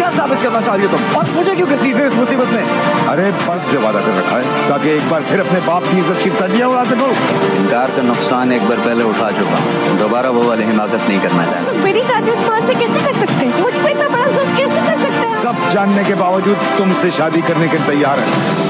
क्या साबित करना चाह रही हो तुम, और मुझे क्यों घसीट रहे हो इस मुसीबत में? अरे बस जो वादा कर रखा है ताकि एक बार फिर अपने बाप की इज्जत की तजिया उड़ा सको। इनकार का नुकसान एक बार पहले उठा चुका हूँ, दोबारा वो वाली हिमाकत नहीं करना चाहता। तो मेरी शादी उस्मान से कैसे कर सकते हैं? मुझ पे इतना बड़ा जुल्म कैसे कर सकते हैं? सब जानने के बावजूद तुमसे शादी करने के तैयार है।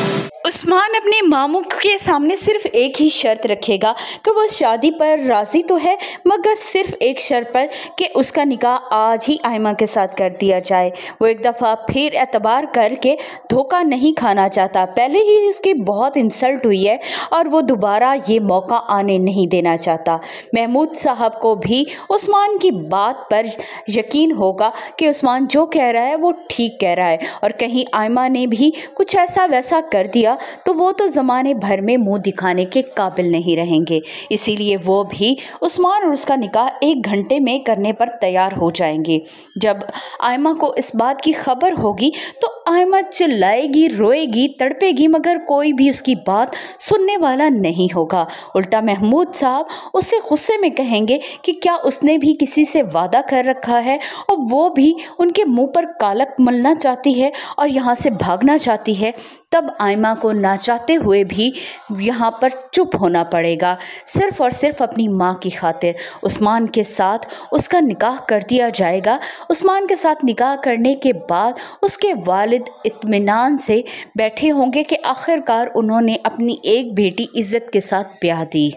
उस्मान अपने मामू के सामने सिर्फ एक ही शर्त रखेगा कि वो शादी पर राज़ी तो है, मगर सिर्फ एक शर्त पर कि उसका निकाह आज ही आयमा के साथ कर दिया जाए। वो एक दफ़ा फिर एतबार करके धोखा नहीं खाना चाहता। पहले ही उसकी बहुत इंसल्ट हुई है और वो दोबारा ये मौका आने नहीं देना चाहता। महमूद साहब को भी उस्मान की बात पर यकीन होगा कि उस्मान जो कह रहा है वो ठीक कह रहा है, और कहीं आयमा ने भी कुछ ऐसा वैसा कर दिया तो वो तो ज़माने भर में मुंह दिखाने के काबिल नहीं रहेंगे। इसीलिए वो भी उस्मान और उसका निकाह 1 घंटे में करने पर तैयार हो जाएंगे। जब आयमा को इस बात की खबर होगी तो आयमा चिल्लाएगी, रोएगी, तड़पेगी, मगर कोई भी उसकी बात सुनने वाला नहीं होगा। उल्टा महमूद साहब उससे गुस्से में कहेंगे कि क्या उसने भी किसी से वादा कर रखा है और वो भी उनके मुंह पर कालक मलना चाहती है और यहाँ से भागना चाहती है। तब आयमा को ना चाहते हुए भी यहाँ पर चुप होना पड़ेगा, सिर्फ़ और सिर्फ अपनी माँ की खातिर। उस्मान के साथ उसका निकाह कर दिया जाएगा। उस्मान के साथ निकाह करने के बाद उसके वालिद इत्मीनान से बैठे होंगे कि आखिरकार उन्होंने अपनी एक बेटी इज़्ज़त के साथ ब्याह दी।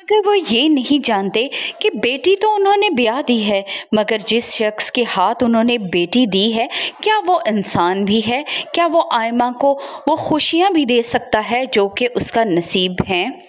मगर वो ये नहीं जानते कि बेटी तो उन्होंने ब्याह दी है, मगर जिस शख्स के हाथ उन्होंने बेटी दी है, क्या वो इंसान भी है? क्या वो आयमा को वो खुशियाँ भी दे सकता है जो कि उसका नसीब हैं?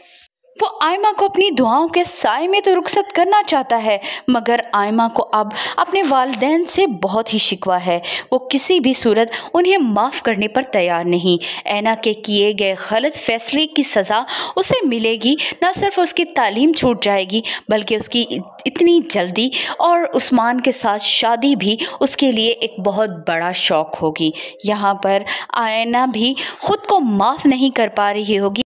वो आयमा को अपनी दुआओं के साए में तो रुखसत करना चाहता है, मगर आयमा को अब अपने वालिदैन से बहुत ही शिकवा है। वो किसी भी सूरत उन्हें माफ़ करने पर तैयार नहीं। ऐना के किए गए गलत फ़ैसले की सज़ा उसे मिलेगी। न सिर्फ उसकी तालीम छूट जाएगी, बल्कि उसकी इतनी जल्दी और उस्मान के साथ शादी भी उसके लिए एक बहुत बड़ा शौक़ होगी। यहाँ पर ऐना भी ख़ुद को माफ़ नहीं कर पा रही होगी।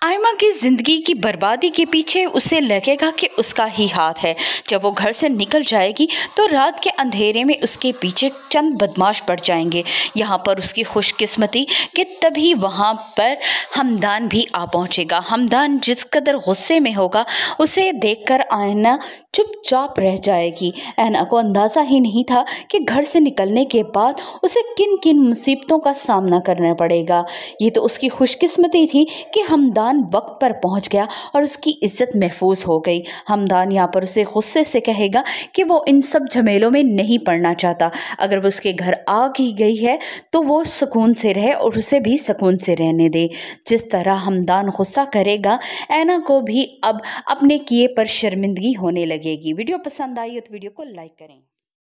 आयमा की ज़िंदगी की बर्बादी के पीछे उसे लगेगा कि उसका ही हाथ है। जब वो घर से निकल जाएगी तो रात के अंधेरे में उसके पीछे चंद बदमाश पड़ जाएंगे। यहाँ पर उसकी खुशकिस्मती कि तभी वहाँ पर हमदान भी आ पहुँचेगा। हमदान जिस कदर गुस्से में होगा उसे देखकर आयना चुपचाप रह जाएगी। ऐना को अंदाज़ा ही नहीं था कि घर से निकलने के बाद उसे किन किन मुसीबतों का सामना करना पड़ेगा। ये तो उसकी खुशकिस्मती थी कि हमदान वक्त पर पहुंच गया और उसकी इज्जत महफूज हो गई। हमदान यहाँ पर उसे गुस्से से कहेगा कि वो इन सब झमेलों में नहीं पड़ना चाहता। अगर वो उसके घर आ ही गई है तो वो सुकून से रहे और उसे भी सुकून से रहने दे। जिस तरह हमदान गुस्सा करेगा, ऐना को भी अब अपने किए पर शर्मिंदगी होने लगेगी। वीडियो पसंद आई हो तो वीडियो को लाइक करें।